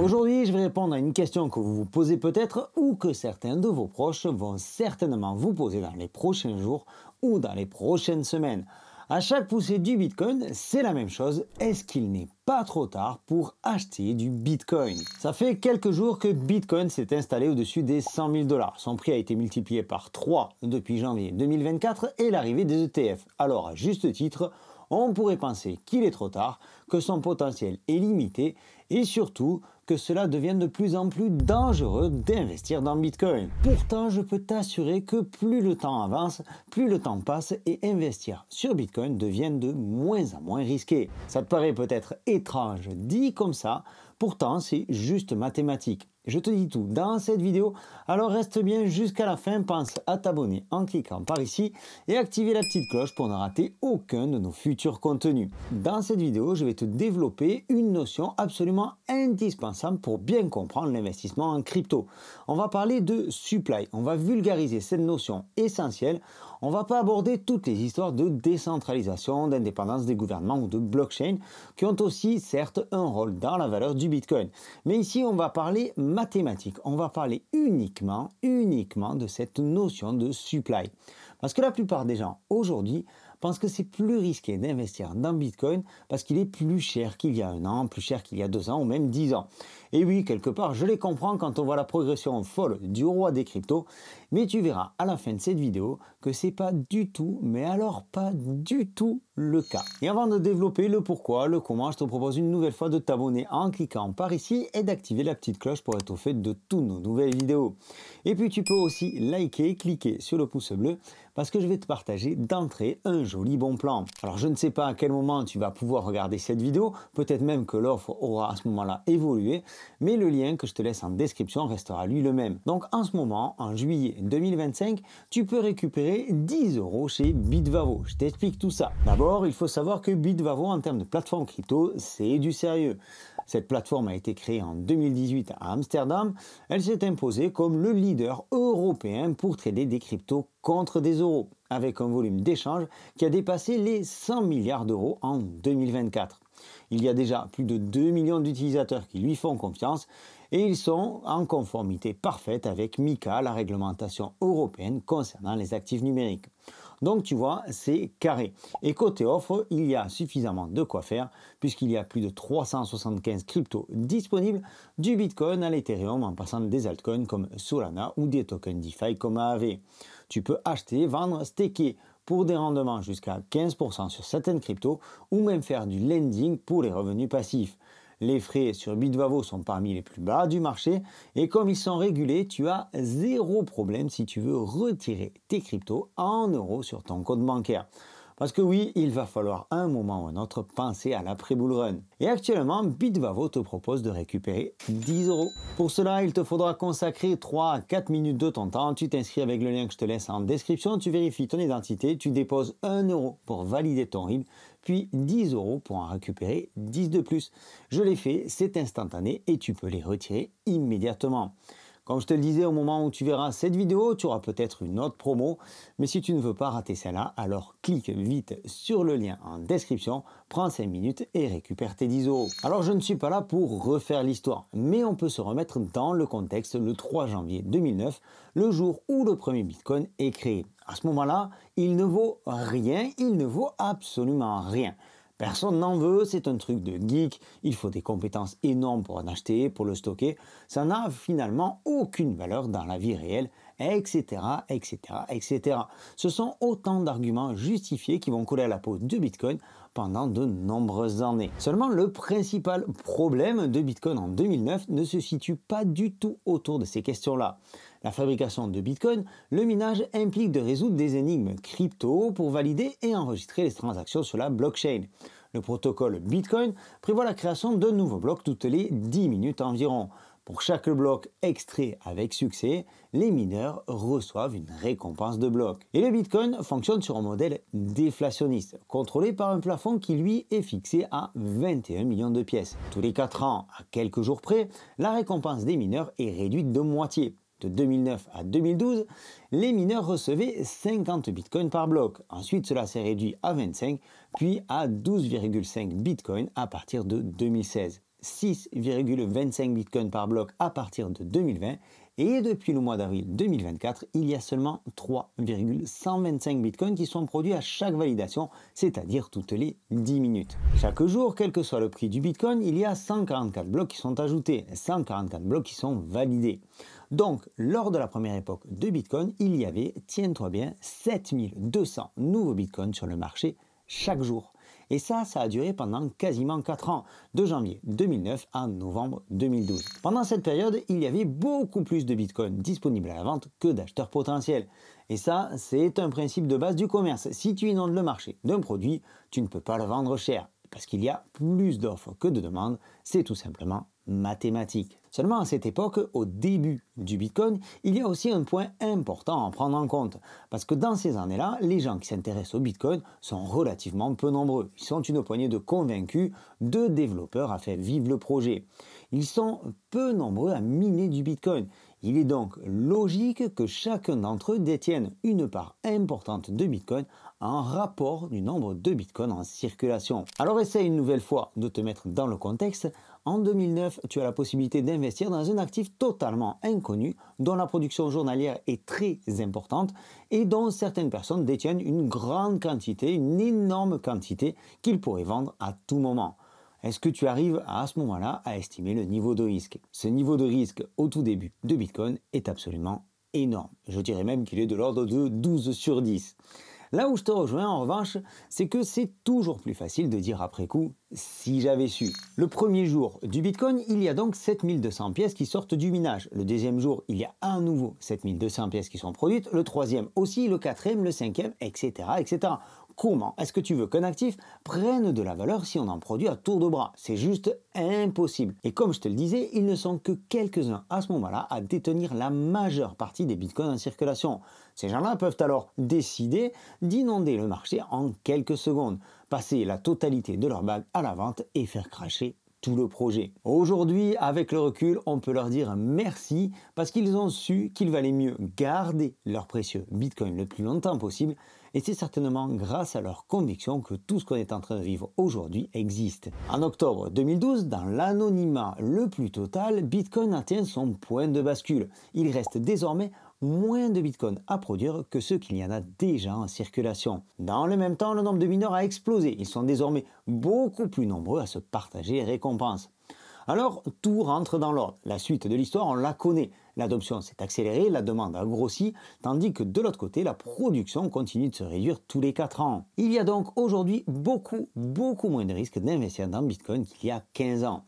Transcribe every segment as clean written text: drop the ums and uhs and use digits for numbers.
Aujourd'hui, je vais répondre à une question que vous vous posez peut-être ou que certains de vos proches vont certainement vous poser dans les prochains jours ou dans les prochaines semaines. À chaque poussée du Bitcoin, c'est la même chose. Est-ce qu'il n'est pas trop tard pour acheter du Bitcoin? Ça fait quelques jours que Bitcoin s'est installé au-dessus des 100 000 $. Son prix a été multiplié par 3 depuis janvier 2024 et l'arrivée des ETF. Alors, à juste titre, on pourrait penser qu'il est trop tard, que son potentiel est limité et surtout que cela devient de plus en plus dangereux d'investir dans Bitcoin. Pourtant, je peux t'assurer que plus le temps avance, plus le temps passe et investir sur Bitcoin devient de moins en moins risqué. Ça te paraît peut-être étrange dit comme ça, pourtant c'est juste mathématique. Je te dis tout dans cette vidéo, alors reste bien jusqu'à la fin, pense à t'abonner en cliquant par ici et activer la petite cloche pour ne rater aucun de nos futurs contenus. Dans cette vidéo, je vais te développer une notion absolument indispensable pour bien comprendre l'investissement en crypto. On va parler de supply, on va vulgariser cette notion essentielle, on ne va pas aborder toutes les histoires de décentralisation, d'indépendance des gouvernements ou de blockchain qui ont aussi certes un rôle dans la valeur du Bitcoin. Mais ici, on va parler mathématiques, on va parler uniquement de cette notion de supply. Parce que la plupart des gens aujourd'hui pensent que c'est plus risqué d'investir dans Bitcoin parce qu'il est plus cher qu'il y a un an, plus cher qu'il y a 2 ans ou même 10 ans. Et oui, quelque part, je les comprends quand on voit la progression folle du roi des cryptos, mais tu verras à la fin de cette vidéo que c'est pas du tout, mais alors pas du tout le cas. Et avant de développer le pourquoi, le comment, je te propose une nouvelle fois de t'abonner en cliquant par ici et d'activer la petite cloche pour être au fait de toutes nos nouvelles vidéos. Et puis tu peux aussi liker, cliquer sur le pouce bleu parce que je vais te partager d'entrée un joli bon plan. Alors je ne sais pas à quel moment tu vas pouvoir regarder cette vidéo, peut-être même que l'offre aura à ce moment-là évolué, mais le lien que je te laisse en description restera lui le même. Donc en ce moment, en juillet 2025, tu peux récupérer 10 € chez Bitvavo. Je t'explique tout ça. D'abord, il faut savoir que Bitvavo en termes de plateforme crypto, c'est du sérieux. Cette plateforme a été créée en 2018 à Amsterdam. Elle s'est imposée comme le leader européen pour trader des cryptos contre des euros, avec un volume d'échange qui a dépassé les 100 milliards d'euros en 2024. Il y a déjà plus de 2 millions d'utilisateurs qui lui font confiance et ils sont en conformité parfaite avec MiCA, la réglementation européenne concernant les actifs numériques. Donc tu vois, c'est carré. Et côté offre, il y a suffisamment de quoi faire puisqu'il y a plus de 375 cryptos disponibles, du Bitcoin à l'Ethereum en passant des altcoins comme Solana ou des tokens DeFi comme Aave. Tu peux acheter, vendre, staker pour des rendements jusqu'à 15% sur certaines cryptos ou même faire du lending pour les revenus passifs. Les frais sur Bitvavo sont parmi les plus bas du marché et comme ils sont régulés, tu as zéro problème si tu veux retirer tes cryptos en euros sur ton compte bancaire. Parce que oui, il va falloir à un moment ou un autre penser à l'après-bull run. Et actuellement, Bitvavo te propose de récupérer 10 €. Pour cela, il te faudra consacrer 3 à 4 minutes de ton temps. Tu t'inscris avec le lien que je te laisse en description, tu vérifies ton identité, tu déposes 1 € pour valider ton RIB, puis 10 € pour en récupérer 10 de plus. Je l'ai fait, c'est instantané et tu peux les retirer immédiatement. Comme je te le disais, au moment où tu verras cette vidéo, tu auras peut-être une autre promo, mais si tu ne veux pas rater celle-là, alors clique vite sur le lien en description, prends 5 minutes et récupère tes 10 €. Alors je ne suis pas là pour refaire l'histoire, mais on peut se remettre dans le contexte le 3 janvier 2009, le jour où le premier Bitcoin est créé. À ce moment-là, il ne vaut rien, il ne vaut absolument rien. Personne n'en veut, c'est un truc de geek, il faut des compétences énormes pour en acheter, pour le stocker, ça n'a finalement aucune valeur dans la vie réelle, etc., etc., etc. Ce sont autant d'arguments justifiés qui vont coller à la peau de Bitcoin pendant de nombreuses années. Seulement, le principal problème de Bitcoin en 2009 ne se situe pas du tout autour de ces questions-là. La fabrication de Bitcoin, le minage implique de résoudre des énigmes crypto pour valider et enregistrer les transactions sur la blockchain. Le protocole Bitcoin prévoit la création d'un nouveau bloc toutes les 10 minutes environ. Pour chaque bloc extrait avec succès, les mineurs reçoivent une récompense de bloc. Et le Bitcoin fonctionne sur un modèle déflationniste, contrôlé par un plafond qui lui est fixé à 21 millions de pièces. Tous les 4 ans, à quelques jours près, la récompense des mineurs est réduite de moitié. De 2009 à 2012, les mineurs recevaient 50 bitcoins par bloc. Ensuite, cela s'est réduit à 25, puis à 12,5 bitcoins à partir de 2016. 6,25 bitcoins par bloc à partir de 2020 et depuis le mois d'avril 2024, il y a seulement 3,125 bitcoins qui sont produits à chaque validation, c'est-à-dire toutes les 10 minutes. Chaque jour, quel que soit le prix du bitcoin, il y a 144 blocs qui sont ajoutés, 144 blocs qui sont validés. Donc, lors de la première époque de bitcoin, il y avait, tiens-toi bien, 7200 nouveaux bitcoins sur le marché chaque jour. Et ça a duré pendant quasiment 4 ans, de janvier 2009 à novembre 2012. Pendant cette période, il y avait beaucoup plus de bitcoins disponibles à la vente que d'acheteurs potentiels. Et ça, c'est un principe de base du commerce. Si tu inondes le marché d'un produit, tu ne peux pas le vendre cher, parce qu'il y a plus d'offres que de demandes, c'est tout simplement mathématique. Seulement à cette époque, au début du Bitcoin, il y a aussi un point important à prendre en compte. Parce que dans ces années-là, les gens qui s'intéressent au Bitcoin sont relativement peu nombreux. Ils sont une poignée de convaincus, de développeurs à faire vivre le projet. Ils sont peu nombreux à miner du Bitcoin. Il est donc logique que chacun d'entre eux détienne une part importante de Bitcoin en rapport du nombre de Bitcoins en circulation. Alors essaie une nouvelle fois de te mettre dans le contexte. En 2009, tu as la possibilité d'investir dans un actif totalement inconnu dont la production journalière est très importante et dont certaines personnes détiennent une grande quantité, une énorme quantité qu'ils pourraient vendre à tout moment. Est-ce que tu arrives à ce moment-là à estimer le niveau de risque? Ce niveau de risque au tout début de Bitcoin est absolument énorme. Je dirais même qu'il est de l'ordre de 12 sur 10. Là où je te rejoins en revanche, c'est que c'est toujours plus facile de dire après coup « si j'avais su ». Le premier jour du Bitcoin, il y a donc 7200 pièces qui sortent du minage. Le deuxième jour, il y a à nouveau 7200 pièces qui sont produites. Le troisième aussi, le quatrième, le cinquième, etc. etc. Comment est-ce que tu veux qu'un actif prenne de la valeur si on en produit à tour de bras? C'est juste impossible. Et comme je te le disais, ils ne sont que quelques-uns à ce moment-là à détenir la majeure partie des bitcoins en circulation. Ces gens-là peuvent alors décider d'inonder le marché en quelques secondes, passer la totalité de leur bague à la vente et faire cracher tout le projet. Aujourd'hui, avec le recul, on peut leur dire merci parce qu'ils ont su qu'il valait mieux garder leur précieux Bitcoin le plus longtemps possible et c'est certainement grâce à leur conviction que tout ce qu'on est en train de vivre aujourd'hui existe. En octobre 2012, dans l'anonymat le plus total, Bitcoin atteint son point de bascule. Il reste désormais moins de bitcoins à produire que ceux qu'il y en a déjà en circulation. Dans le même temps, le nombre de mineurs a explosé. Ils sont désormais beaucoup plus nombreux à se partager les récompenses. Alors, tout rentre dans l'ordre. La suite de l'histoire, on la connaît. L'adoption s'est accélérée, la demande a grossi, tandis que de l'autre côté, la production continue de se réduire tous les 4 ans. Il y a donc aujourd'hui beaucoup moins de risques d'investir dans Bitcoin qu'il y a 15 ans.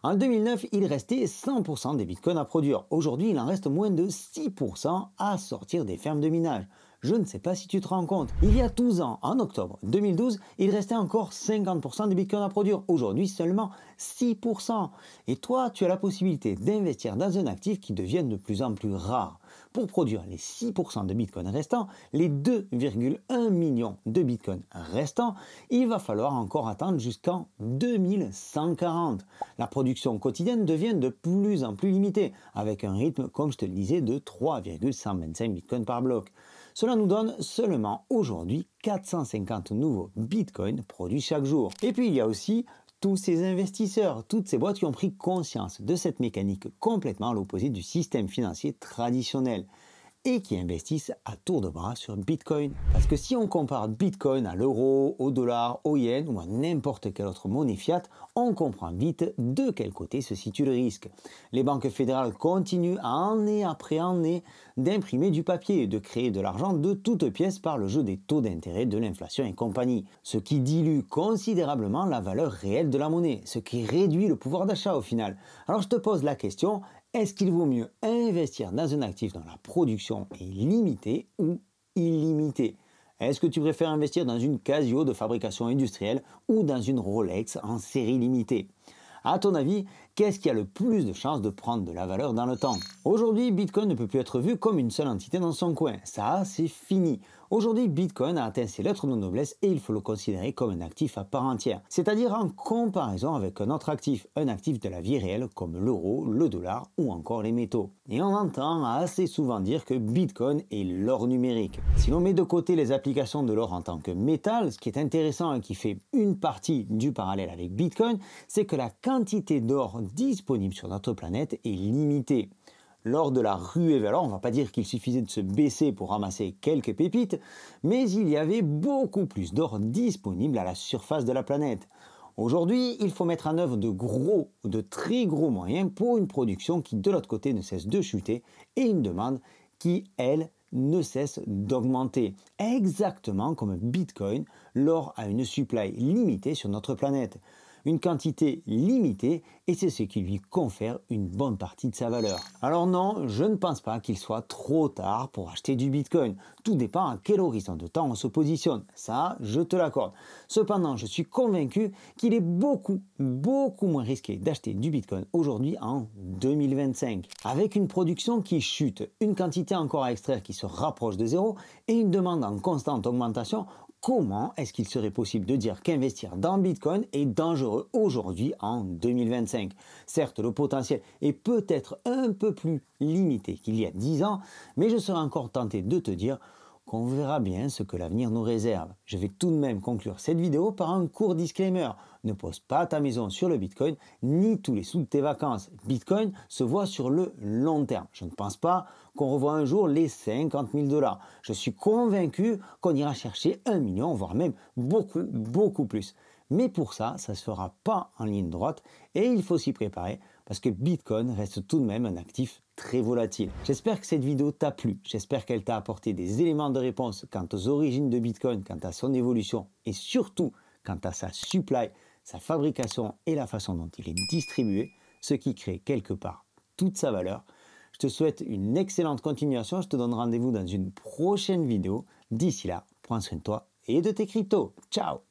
En 2009, il restait 100% des bitcoins à produire. Aujourd'hui, il en reste moins de 6% à sortir des fermes de minage. Je ne sais pas si tu te rends compte. Il y a 12 ans, en octobre 2012, il restait encore 50% des bitcoins à produire. Aujourd'hui, seulement 6%. Et toi, tu as la possibilité d'investir dans un actif qui devient de plus en plus rare. Pour produire les 6% de bitcoins restants, les 2,1 millions de bitcoins restants, il va falloir encore attendre jusqu'en 2140. La production quotidienne devient de plus en plus limitée, avec un rythme, comme je te le disais, de 3,125 bitcoins par bloc. Cela nous donne seulement aujourd'hui 450 nouveaux bitcoins produits chaque jour. Et puis il y a aussi tous ces investisseurs, toutes ces boîtes qui ont pris conscience de cette mécanique complètement à l'opposé du système financier traditionnel et qui investissent à tour de bras sur Bitcoin. Parce que si on compare Bitcoin à l'euro, au dollar, au yen ou à n'importe quelle autre monnaie fiat, on comprend vite de quel côté se situe le risque. Les banques fédérales continuent année après année d'imprimer du papier et de créer de l'argent de toutes pièces par le jeu des taux d'intérêt, de l'inflation et compagnie. Ce qui dilue considérablement la valeur réelle de la monnaie, ce qui réduit le pouvoir d'achat au final. Alors je te pose la question, est-ce qu'il vaut mieux investir dans un actif dont la production est limitée ou illimitée? Est-ce que tu préfères investir dans une Casio de fabrication industrielle ou dans une Rolex en série limitée? À ton avis, qu'est-ce qui a le plus de chances de prendre de la valeur dans le temps? Aujourd'hui, Bitcoin ne peut plus être vu comme une seule entité dans son coin. Ça, c'est fini. Aujourd'hui, Bitcoin a atteint ses lettres de noblesse et il faut le considérer comme un actif à part entière, c'est-à-dire en comparaison avec un autre actif de la vie réelle comme l'euro, le dollar ou encore les métaux. Et on entend assez souvent dire que Bitcoin est l'or numérique. Si l'on met de côté les applications de l'or en tant que métal, ce qui est intéressant et qui fait une partie du parallèle avec Bitcoin, c'est que la quantité d'or disponible sur notre planète est limitée. Lors de la ruée vers l'or, on ne va pas dire qu'il suffisait de se baisser pour ramasser quelques pépites, mais il y avait beaucoup plus d'or disponible à la surface de la planète. Aujourd'hui, il faut mettre en œuvre de très gros moyens pour une production qui de l'autre côté ne cesse de chuter et une demande qui, elle, ne cesse d'augmenter. Exactement comme Bitcoin, l'or a une supply limitée sur notre planète. Une quantité limitée et c'est ce qui lui confère une bonne partie de sa valeur. Alors non, je ne pense pas qu'il soit trop tard pour acheter du Bitcoin. Tout dépend à quel horizon de temps on se positionne. Ça, je te l'accorde. Cependant, je suis convaincu qu'il est beaucoup moins risqué d'acheter du Bitcoin aujourd'hui en 2025. Avec une production qui chute, une quantité encore à extraire qui se rapproche de zéro et une demande en constante augmentation, comment est-ce qu'il serait possible de dire qu'investir dans Bitcoin est dangereux aujourd'hui en 2025? Certes, le potentiel est peut-être un peu plus limité qu'il y a 10 ans, mais je serais encore tenté de te dire qu'on verra bien ce que l'avenir nous réserve. Je vais tout de même conclure cette vidéo par un court disclaimer. Ne pose pas ta maison sur le Bitcoin, ni tous les sous de tes vacances. Bitcoin se voit sur le long terme. Je ne pense pas qu'on revoit un jour les 50 000 $. Je suis convaincu qu'on ira chercher 1 million, voire même beaucoup plus. Mais pour ça, ça ne se fera pas en ligne droite et il faut s'y préparer parce que Bitcoin reste tout de même un actif très volatile. J'espère que cette vidéo t'a plu, j'espère qu'elle t'a apporté des éléments de réponse quant aux origines de Bitcoin, quant à son évolution et surtout quant à sa supply, sa fabrication et la façon dont il est distribué, ce qui crée quelque part toute sa valeur. Je te souhaite une excellente continuation, je te donne rendez-vous dans une prochaine vidéo. D'ici là, prends soin de toi et de tes cryptos. Ciao!